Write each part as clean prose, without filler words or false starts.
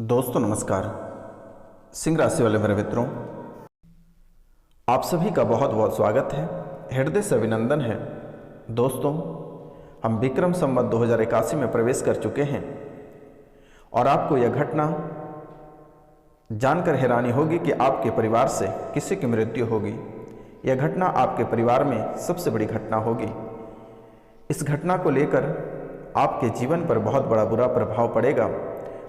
दोस्तों नमस्कार। सिंह राशि वाले मेरे मित्रों, आप सभी का बहुत बहुत स्वागत है, हृदय से अभिनंदन है। दोस्तों, हम विक्रम संवत 2081 में प्रवेश कर चुके हैं और आपको यह घटना जानकर हैरानी होगी कि आपके परिवार से किसी की मृत्यु होगी। यह घटना आपके परिवार में सबसे बड़ी घटना होगी। इस घटना को लेकर आपके जीवन पर बहुत बड़ा बुरा प्रभाव पड़ेगा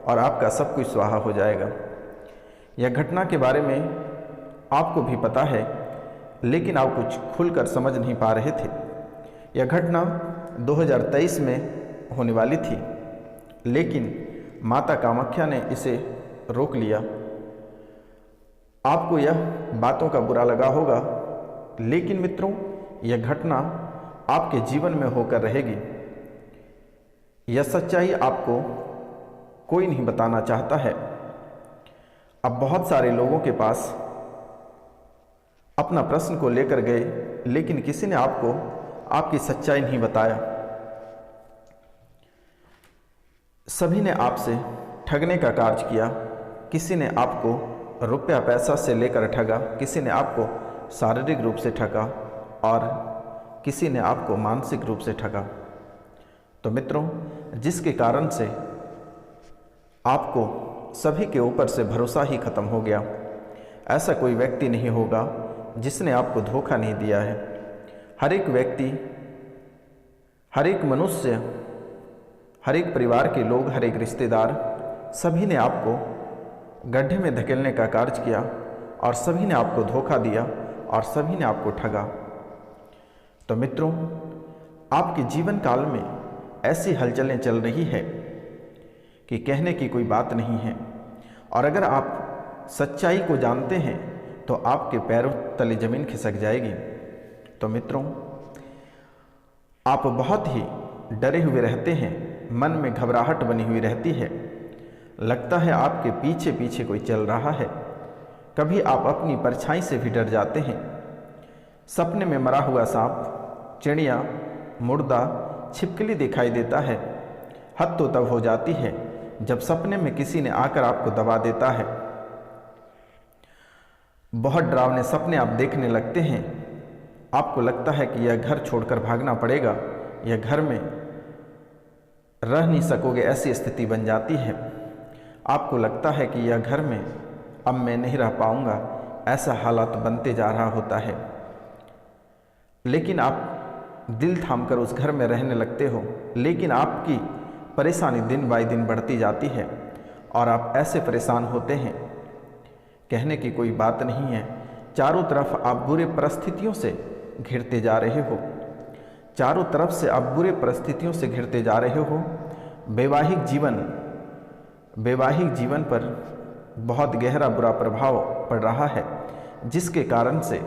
और आपका सब कुछ स्वाहा हो जाएगा। यह घटना के बारे में आपको भी पता है, लेकिन आप कुछ खुलकर समझ नहीं पा रहे थे। यह घटना 2023 में होने वाली थी, लेकिन माता कामाख्या ने इसे रोक लिया। आपको यह बातों का बुरा लगा होगा, लेकिन मित्रों, यह घटना आपके जीवन में होकर रहेगी। यह सच्चाई आपको कोई नहीं बताना चाहता है। अब बहुत सारे लोगों के पास अपना प्रश्न को लेकर गए, लेकिन किसी ने आपको आपकी सच्चाई नहीं बताया। सभी ने आपसे ठगने का कार्य किया। किसी ने आपको रुपया पैसा से लेकर ठगा, किसी ने आपको शारीरिक रूप से ठगा और किसी ने आपको मानसिक रूप से ठगा। तो मित्रों, जिसके कारण से आपको सभी के ऊपर से भरोसा ही खत्म हो गया। ऐसा कोई व्यक्ति नहीं होगा जिसने आपको धोखा नहीं दिया है। हर एक व्यक्ति, हर एक मनुष्य, हर एक परिवार के लोग, हर एक रिश्तेदार, सभी ने आपको गड्ढे में धकेलने का कार्य किया और सभी ने आपको धोखा दिया और सभी ने आपको ठगा। तो मित्रों, आपके जीवन काल में ऐसी हलचलें चल रही है कि कहने की कोई बात नहीं है। और अगर आप सच्चाई को जानते हैं तो आपके पैरों तले जमीन खिसक जाएगी। तो मित्रों, आप बहुत ही डरे हुए रहते हैं, मन में घबराहट बनी हुई रहती है। लगता है आपके पीछे पीछे कोई चल रहा है। कभी आप अपनी परछाई से भी डर जाते हैं। सपने में मरा हुआ सांप, चिड़िया, मुर्दा, छिपकली दिखाई देता है। हद तो तब हो जाती है जब सपने में किसी ने आकर आपको दबा देता है। बहुत डरावने सपने आप देखने लगते हैं। आपको लगता है कि यह घर छोड़कर भागना पड़ेगा, यह घर में रह नहीं सकोगे, ऐसी स्थिति बन जाती है। आपको लगता है कि यह घर में अब मैं नहीं रह पाऊंगा, ऐसा हालात बनते जा रहा होता है। लेकिन आप दिल थामकर उस घर में रहने लगते हो, लेकिन आपकी परेशानी दिन बाय दिन बढ़ती जाती है और आप ऐसे परेशान होते हैं, कहने की कोई बात नहीं है। चारों तरफ आप बुरे परिस्थितियों से घिरते जा रहे हो। चारों तरफ से आप बुरे परिस्थितियों से घिरते जा रहे हो। वैवाहिक जीवन पर बहुत गहरा बुरा प्रभाव पड़ रहा है, जिसके कारण से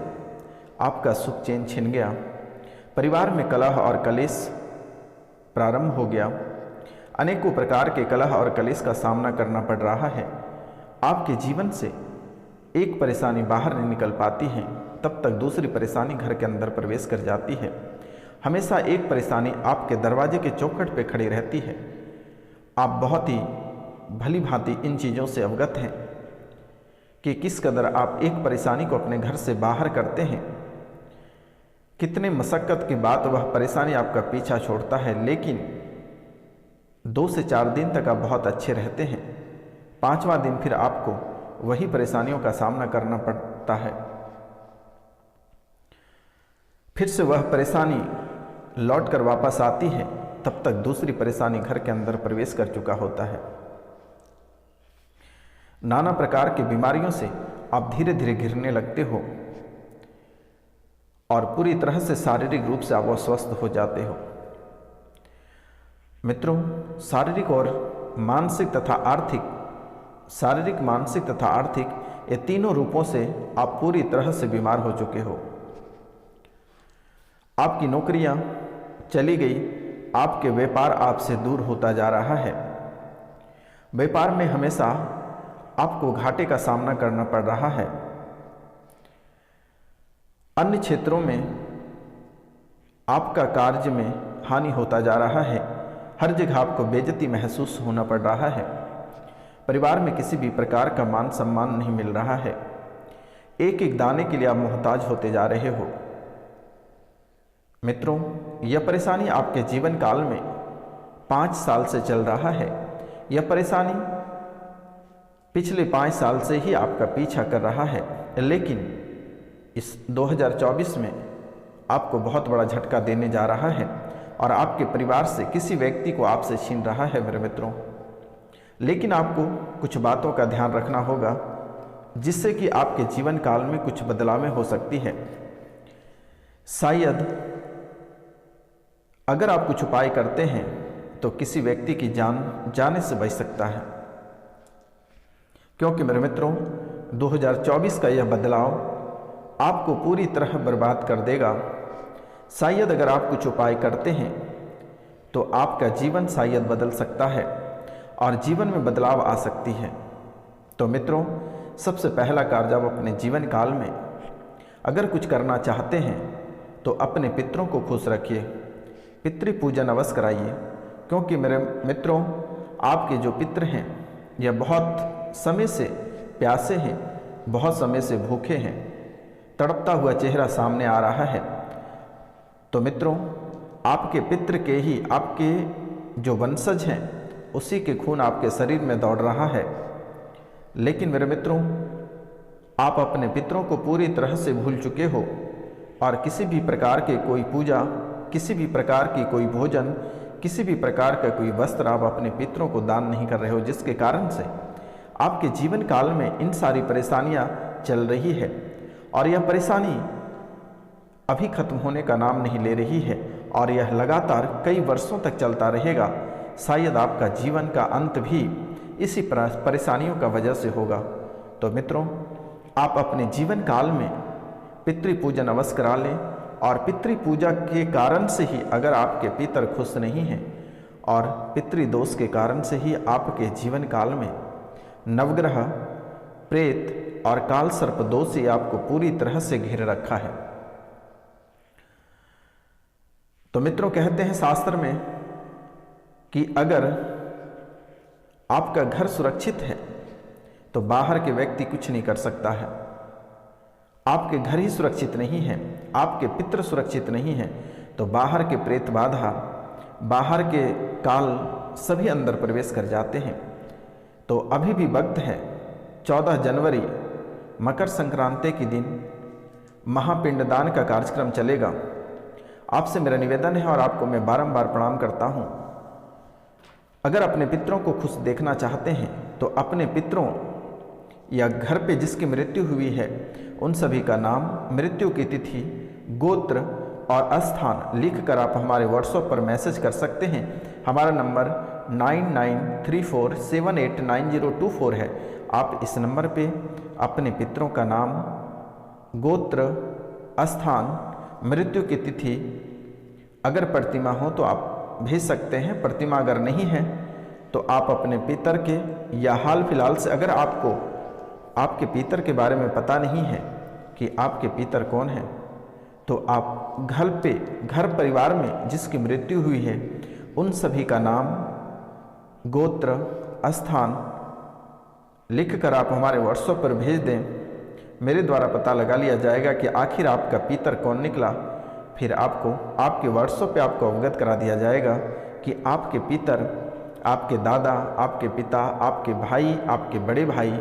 आपका सुख चैन छिन गया। परिवार में कलह और कलेश प्रारंभ हो गया। अनेकों प्रकार के कलह और कलेश का सामना करना पड़ रहा है। आपके जीवन से एक परेशानी बाहर नहीं निकल पाती है, तब तक दूसरी परेशानी घर के अंदर प्रवेश कर जाती है। हमेशा एक परेशानी आपके दरवाजे के चौखट पे खड़ी रहती है। आप बहुत ही भली भांति इन चीज़ों से अवगत हैं कि किस कदर आप एक परेशानी को अपने घर से बाहर करते हैं। कितने मशक्क़त के बाद वह परेशानी आपका पीछा छोड़ता है, लेकिन 2 से 4 दिन तक आप बहुत अच्छे रहते हैं। 5वां दिन फिर आपको वही परेशानियों का सामना करना पड़ता है। फिर से वह परेशानी लौट कर वापस आती है, तब तक दूसरी परेशानी घर के अंदर प्रवेश कर चुका होता है। नाना प्रकार की बीमारियों से आप धीरे धीरे घिरने लगते हो और पूरी तरह से शारीरिक रूप से आप अस्वस्थ हो जाते हो। मित्रों, शारीरिक, मानसिक तथा आर्थिक ये तीनों रूपों से आप पूरी तरह से बीमार हो चुके हो। आपकी नौकरियां चली गई, आपके व्यापार आपसे दूर होता जा रहा है। व्यापार में हमेशा आपको घाटे का सामना करना पड़ रहा है। अन्य क्षेत्रों में आपका कार्य में हानि होता जा रहा है। हर जगह आपको बेइज्जती महसूस होना पड़ रहा है। परिवार में किसी भी प्रकार का मान सम्मान नहीं मिल रहा है। एक एक दाने के लिए आप मोहताज होते जा रहे हो। मित्रों, यह परेशानी आपके जीवन काल में 5 साल से चल रहा है। यह परेशानी पिछले 5 साल से ही आपका पीछा कर रहा है, लेकिन इस 2024 में आपको बहुत बड़ा झटका देने जा रहा है और आपके परिवार से किसी व्यक्ति को आपसे छीन रहा है मेरे मित्रों। लेकिन आपको कुछ बातों का ध्यान रखना होगा, जिससे कि आपके जीवन काल में कुछ बदलावें हो सकती है। शायद अगर आप कुछ उपाय करते हैं तो किसी व्यक्ति की जान जाने से बच सकता है, क्योंकि मेरे मित्रों 2024 का यह बदलाव आपको पूरी तरह बर्बाद कर देगा। शायद अगर आप कुछ उपाय करते हैं तो आपका जीवन शायद बदल सकता है और जीवन में बदलाव आ सकती है। तो मित्रों, सबसे पहला कार्य आप अपने जीवन काल में अगर कुछ करना चाहते हैं तो अपने पितरों को खुश रखिए, पितृ पूजन अवश्य कराइए, क्योंकि मेरे मित्रों आपके जो पितृ हैं यह बहुत समय से प्यासे हैं, बहुत समय से भूखे हैं, तड़पता हुआ चेहरा सामने आ रहा है। तो मित्रों, आपके पितृ के ही आपके जो वंशज हैं उसी के खून आपके शरीर में दौड़ रहा है। लेकिन मेरे मित्रों, आप अपने पितरों को पूरी तरह से भूल चुके हो और किसी भी प्रकार के कोई पूजा, किसी भी प्रकार की कोई भोजन, किसी भी प्रकार का कोई वस्त्र आप अपने पितरों को दान नहीं कर रहे हो, जिसके कारण से आपके जीवन काल में इन सारी परेशानियां चल रही है और यह परेशानी अभी खत्म होने का नाम नहीं ले रही है और यह लगातार कई वर्षों तक चलता रहेगा। शायद आपका जीवन का अंत भी इसी परेशानियों का वजह से होगा। तो मित्रों, आप अपने जीवन काल में पितृ पूजन अवश्य करा लें और पितृ पूजा के कारण से ही अगर आपके पितर खुश नहीं हैं और पितृदोष के कारण से ही आपके जीवन काल में नवग्रह, प्रेत और काल सर्प दोष ही आपको पूरी तरह से घेर रखा है। तो मित्रों, कहते हैं शास्त्र में कि अगर आपका घर सुरक्षित है तो बाहर के व्यक्ति कुछ नहीं कर सकता है। आपके घर ही सुरक्षित नहीं है, आपके पितृ सुरक्षित नहीं है, तो बाहर के प्रेत बाधा, बाहर के काल सभी अंदर प्रवेश कर जाते हैं। तो अभी भी वक्त है, 14 जनवरी मकर संक्रांति के दिन महापिंडदान का कार्यक्रम चलेगा। आपसे मेरा निवेदन है और आपको मैं बारंबार प्रणाम करता हूँ, अगर अपने पितरों को खुश देखना चाहते हैं तो अपने पितरों या घर पे जिसकी मृत्यु हुई है उन सभी का नाम, मृत्यु की तिथि, गोत्र और स्थान लिखकर आप हमारे व्हाट्सएप पर मैसेज कर सकते हैं। हमारा नंबर 9934789024 है। आप इस नंबर पे अपने पितरों का नाम, गोत्र, स्थान, मृत्यु की तिथि, अगर प्रतिमा हो तो आप भेज सकते हैं। प्रतिमा अगर नहीं है तो आप अपने पितर के या हाल फिलहाल से, अगर आपको आपके पितर के बारे में पता नहीं है कि आपके पितर कौन है, तो आप घर परिवार में जिसकी मृत्यु हुई है उन सभी का नाम, गोत्र, स्थान लिखकर आप हमारे व्हाट्सएप पर भेज दें। मेरे द्वारा पता लगा लिया जाएगा कि आखिर आपका पितर कौन निकला। फिर आपको आपके व्हाट्सएप पे आपको अवगत करा दिया जाएगा कि आपके पितर, आपके दादा, आपके पिता, आपके भाई, आपके बड़े भाई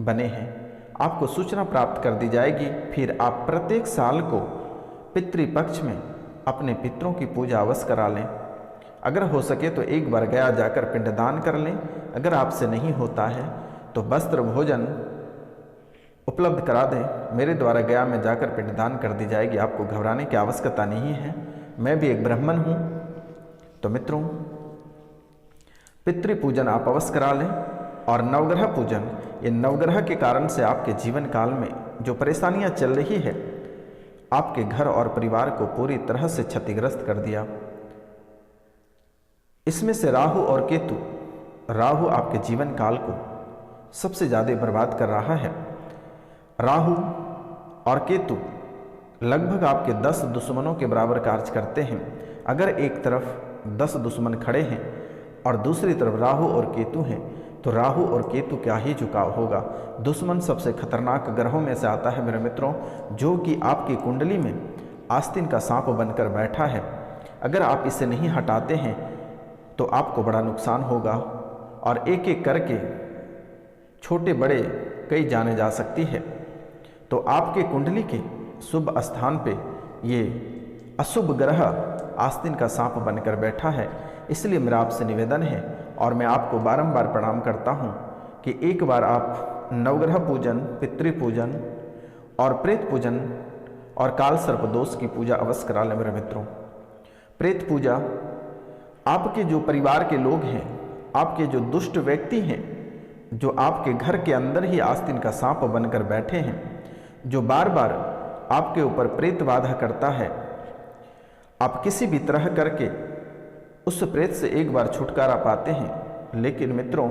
बने हैं। आपको सूचना प्राप्त कर दी जाएगी। फिर आप प्रत्येक साल को पितृपक्ष में अपने पितरों की पूजा अवश्य करा लें। अगर हो सके तो एक बार गया जाकर पिंडदान कर लें। अगर आपसे नहीं होता है तो वस्त्र, भोजन उपलब्ध करा दें। मेरे द्वारा गया में जाकर पिंडदान कर दी जाएगी। आपको घबराने की आवश्यकता नहीं है, मैं भी एक ब्राह्मण हूँ। तो मित्रों, पितृ पूजन आप अवश्य करा लें और नवग्रह पूजन, ये नवग्रह के कारण से आपके जीवन काल में जो परेशानियाँ चल रही है, आपके घर और परिवार को पूरी तरह से क्षतिग्रस्त कर दिया। इसमें से राहु और केतु, राहु आपके जीवन काल को सबसे ज़्यादा बर्बाद कर रहा है। राहु और केतु लगभग आपके 10 दुश्मनों के बराबर कार्य करते हैं। अगर एक तरफ 10 दुश्मन खड़े हैं और दूसरी तरफ राहु और केतु हैं तो राहु और केतु क्या ही झुकाव होगा। दुश्मन सबसे खतरनाक ग्रहों में से आता है मेरे मित्रों, जो कि आपकी कुंडली में आस्तीन का सांप बनकर बैठा है। अगर आप इसे नहीं हटाते हैं तो आपको बड़ा नुकसान होगा और एक एक करके छोटे बड़े कई जाने जा सकती है। तो आपके कुंडली के शुभ स्थान पे ये अशुभ ग्रह आस्तीन का सांप बनकर बैठा है। इसलिए मेरा आपसे निवेदन है और मैं आपको बारंबार प्रणाम करता हूँ कि एक बार आप नवग्रह पूजन, पितृ पूजन और प्रेत पूजन और काल सर्प दोष की पूजा अवश्य करा लें मेरे मित्रों। प्रेत पूजा आपके जो परिवार के लोग हैं, आपके जो दुष्ट व्यक्ति हैं, जो आपके घर के अंदर ही आस्तीन का सांप बनकर बैठे हैं, जो बार बार आपके ऊपर प्रेत बाधा करता है, आप किसी भी तरह करके उस प्रेत से एक बार छुटकारा पाते हैं, लेकिन मित्रों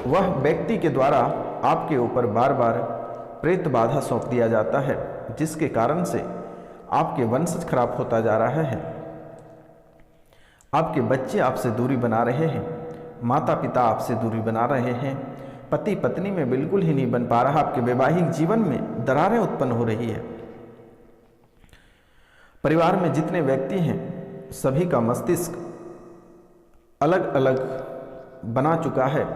वह व्यक्ति के द्वारा आपके ऊपर बार बार प्रेत बाधा सौंप दिया जाता है, जिसके कारण से आपके वंश खराब होता जा रहा है। आपके बच्चे आपसे दूरी बना रहे हैं, माता पिता आपसे दूरी बना रहे हैं, पति पत्नी में बिल्कुल ही नहीं बन पा रहा, आपके वैवाहिक जीवन में दरारें उत्पन्न हो रही है। परिवार में जितने व्यक्ति हैं सभी का मस्तिष्क अलग अलग बना चुका है।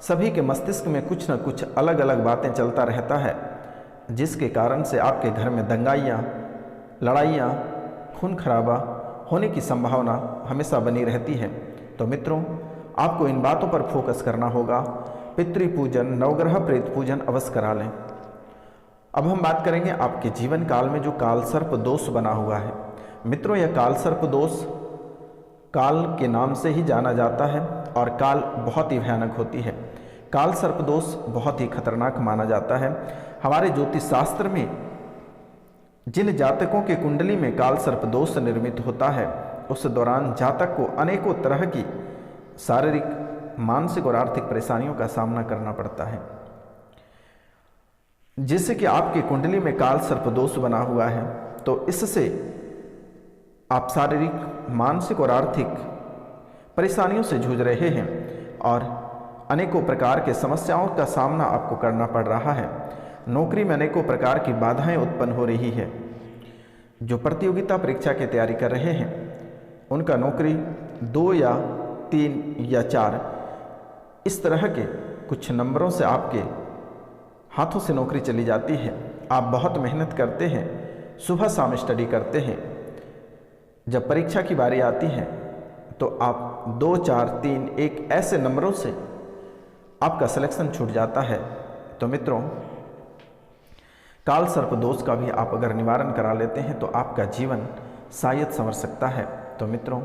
सभी के मस्तिष्क में कुछ न कुछ अलग अलग बातें चलता रहता है, जिसके कारण से आपके घर में दंगाइयाँ, लड़ाइयाँ, खून खराबा होने की संभावना हमेशा बनी रहती है। तो मित्रों आपको इन बातों पर फोकस करना होगा। पितृ पूजन, नवग्रह प्रेत पूजन अवश्य करा लें। अब हम बात करेंगे आपके जीवन काल में जो काल सर्प दोष बना हुआ है। मित्रों यह काल सर्प दोष काल के नाम से ही जाना जाता है और काल बहुत ही भयानक होती है। काल सर्प दोष बहुत ही खतरनाक माना जाता है। हमारे ज्योतिष शास्त्र में जिन जातकों के कुंडली में काल सर्प दोष निर्मित होता है, उस दौरान जातक को अनेकों तरह की शारीरिक, मानसिक और आर्थिक परेशानियों का सामना करना पड़ता है। जिससे कि आपकी कुंडली में काल सर्प दोष बना हुआ है, तो इससे आप शारीरिक, मानसिक और आर्थिक परेशानियों से जूझ रहे हैं और अनेकों प्रकार के समस्याओं का सामना आपको करना पड़ रहा है। नौकरी में अनेकों प्रकार की बाधाएं उत्पन्न हो रही है। जो प्रतियोगिता परीक्षा की तैयारी कर रहे हैं उनका नौकरी 2 या 3 या 4 इस तरह के कुछ नंबरों से आपके हाथों से नौकरी चली जाती है। आप बहुत मेहनत करते हैं, सुबह शाम स्टडी करते हैं, जब परीक्षा की बारी आती है तो आप 2, 4, 3, 1 ऐसे नंबरों से आपका सिलेक्शन छूट जाता है। तो मित्रों काल सर्प दोष का भी आप अगर निवारण करा लेते हैं तो आपका जीवन शायद संवर सकता है। तो मित्रों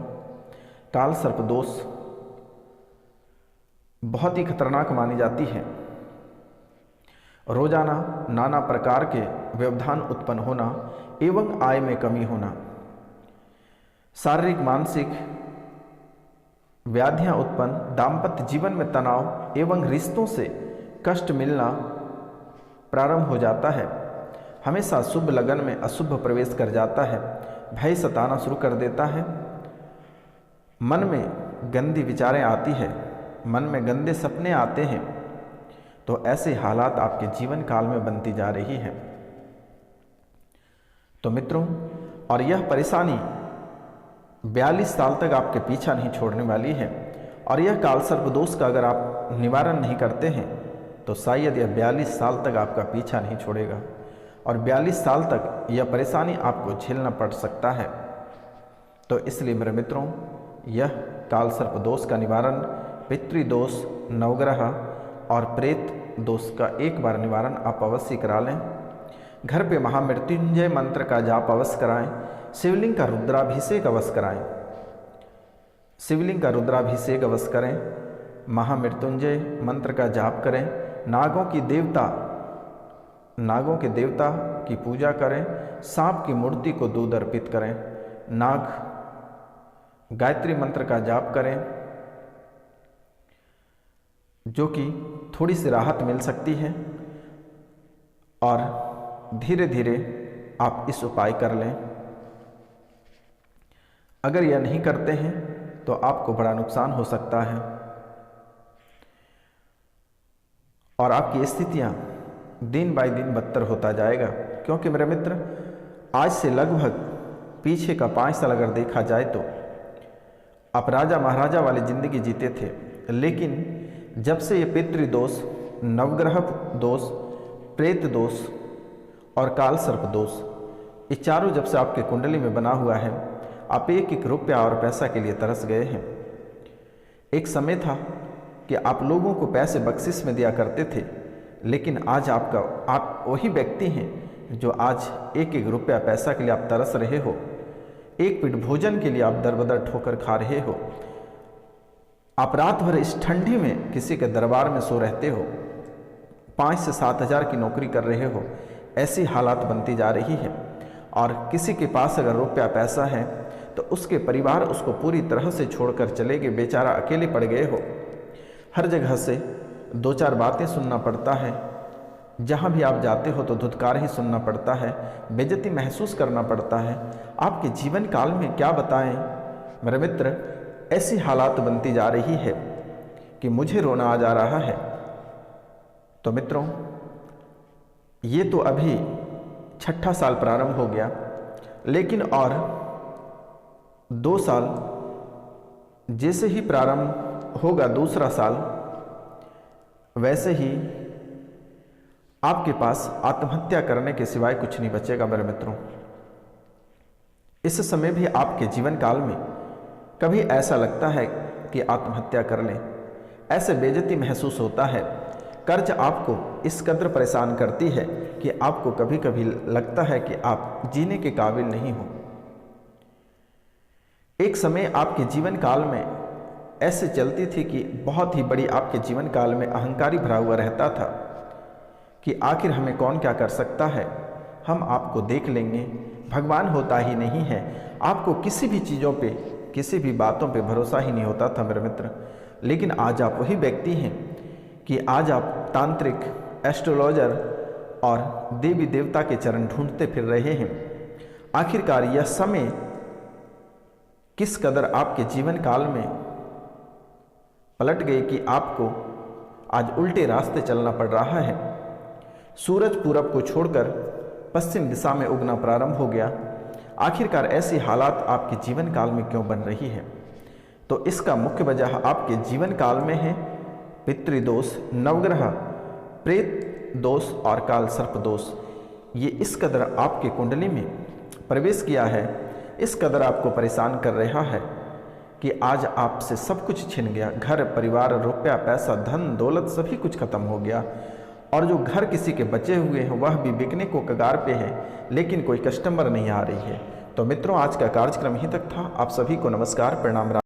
काल सर्प दोष बहुत ही खतरनाक मानी जाती है। रोजाना नाना प्रकार के व्यवधान उत्पन्न होना एवं आय में कमी होना, शारीरिक मानसिक व्याधियां उत्पन्न, दाम्पत्य जीवन में तनाव एवं रिश्तों से कष्ट मिलना प्रारंभ हो जाता है। हमेशा शुभ लगन में अशुभ प्रवेश कर जाता है। भय सताना शुरू कर देता है। मन में गंदी विचारें आती है, मन में गंदे सपने आते हैं। तो ऐसे हालात आपके जीवन काल में बनती जा रही है। तो मित्रों और यह परेशानी 42 साल तक आपके पीछा नहीं छोड़ने वाली है। और यह काल सर्प दोष का अगर आप निवारण नहीं करते हैं तो शायद यह 42 साल तक आपका पीछा नहीं छोड़ेगा और 42 साल तक यह परेशानी आपको झेलना पड़ सकता है। तो इसलिए मेरे मित्रों यह काल सर्प दोष का निवारण पितृदोष, नवग्रह और प्रेत दोष का एक बार निवारण आप अवश्य करा लें। घर पे महामृत्युंजय मंत्र का जाप अवश्य कराएं। शिवलिंग का रुद्राभिषेक अवश्य कराएं। शिवलिंग का रुद्राभिषेक अवश्य करें। महामृत्युंजय मंत्र का जाप करें। नागों के देवता की पूजा करें। सांप की मूर्ति को दूध अर्पित करें। नाग गायत्री मंत्र का जाप करें, जो कि थोड़ी सी राहत मिल सकती है। और धीरे धीरे आप इस उपाय कर लें। अगर यह नहीं करते हैं तो आपको बड़ा नुकसान हो सकता है। और आपकी स्थितियाँ दिन बाय दिन बदतर होता जाएगा। क्योंकि मेरे मित्र, आज से लगभग पीछे का 5 साल अगर देखा जाए तो आप राजा महाराजा वाली ज़िंदगी जीते थे, लेकिन जब से ये पितृदोष, नवग्रह दोष, प्रेत दोष और काल सर्प दोष, ये चारों जब से आपके कुंडली में बना हुआ है, आप एक एक रुपया और पैसा के लिए तरस गए हैं। एक समय था कि आप लोगों को पैसे बख्शिश में दिया करते थे, लेकिन आज आप वही व्यक्ति हैं जो आज एक एक रुपया पैसा के लिए आप तरस रहे हो। एक पीठ भोजन के लिए आप दरबदर ठोकर खा रहे हो। आप रात भर इस ठंडी में किसी के दरबार में सो रहते हो, 5 से 7 हज़ार की नौकरी कर रहे हो। ऐसी हालात बनती जा रही है। और किसी के पास अगर रुपया पैसा है तो उसके परिवार उसको पूरी तरह से छोड़कर चले गए, बेचारा अकेले पड़ गए हो। हर जगह से 2-4 बातें सुनना पड़ता है, जहाँ भी आप जाते हो तो धुतकार ही सुनना पड़ता है, बेइज्जती महसूस करना पड़ता है। आपके जीवन काल में क्या बताएं मेरे मित्र, ऐसी हालात बनती जा रही है कि मुझे रोना आ जा रहा है। तो मित्रों, ये तो अभी 6ठा साल प्रारंभ हो गया, लेकिन और 2 साल जैसे ही प्रारंभ होगा दूसरा साल, वैसे ही आपके पास आत्महत्या करने के सिवाय कुछ नहीं बचेगा मेरे मित्रों। इस समय भी आपके जीवन काल में कभी ऐसा लगता है कि आत्महत्या कर लें, ऐसे बेइज्जती महसूस होता है। कर्ज आपको इस कदर परेशान करती है कि आपको कभी कभी लगता है कि आप जीने के काबिल नहीं हो। एक समय आपके जीवन काल में ऐसे चलती थी कि बहुत ही बड़ी आपके जीवन काल में अहंकारी भरा हुआ रहता था कि आखिर हमें कौन क्या कर सकता है, हम आपको देख लेंगे, भगवान होता ही नहीं है। आपको किसी भी चीज़ों पे, किसी भी बातों पे भरोसा ही नहीं होता था मेरे मित्र। लेकिन आज आप वही व्यक्ति हैं कि आज आप तांत्रिक, एस्ट्रोलॉजर और देवी देवता के चरण ढूंढते फिर रहे हैं। आखिरकार यह समय किस कदर आपके जीवन काल में पलट गए कि आपको आज उल्टे रास्ते चलना पड़ रहा है। सूरज पूरब को छोड़कर पश्चिम दिशा में उगना प्रारंभ हो गया। आखिरकार ऐसी हालात आपके जीवन काल में क्यों बन रही है? तो इसका मुख्य वजह आपके जीवन काल में है पितृदोष, नवग्रह, प्रेत दोष और काल सर्प दोष। ये इस कदर आपके कुंडली में प्रवेश किया है, इस कदर आपको परेशान कर रहा है कि आज आपसे सब कुछ छिन गया। घर परिवार, रुपया पैसा, धन दौलत सभी कुछ खत्म हो गया। और जो घर किसी के बचे हुए हैं वह भी बिकने को कगार पे है, लेकिन कोई कस्टमर नहीं आ रही है। तो मित्रों, आज का कार्यक्रम यहीं तक था। आप सभी को नमस्कार, प्रणाम।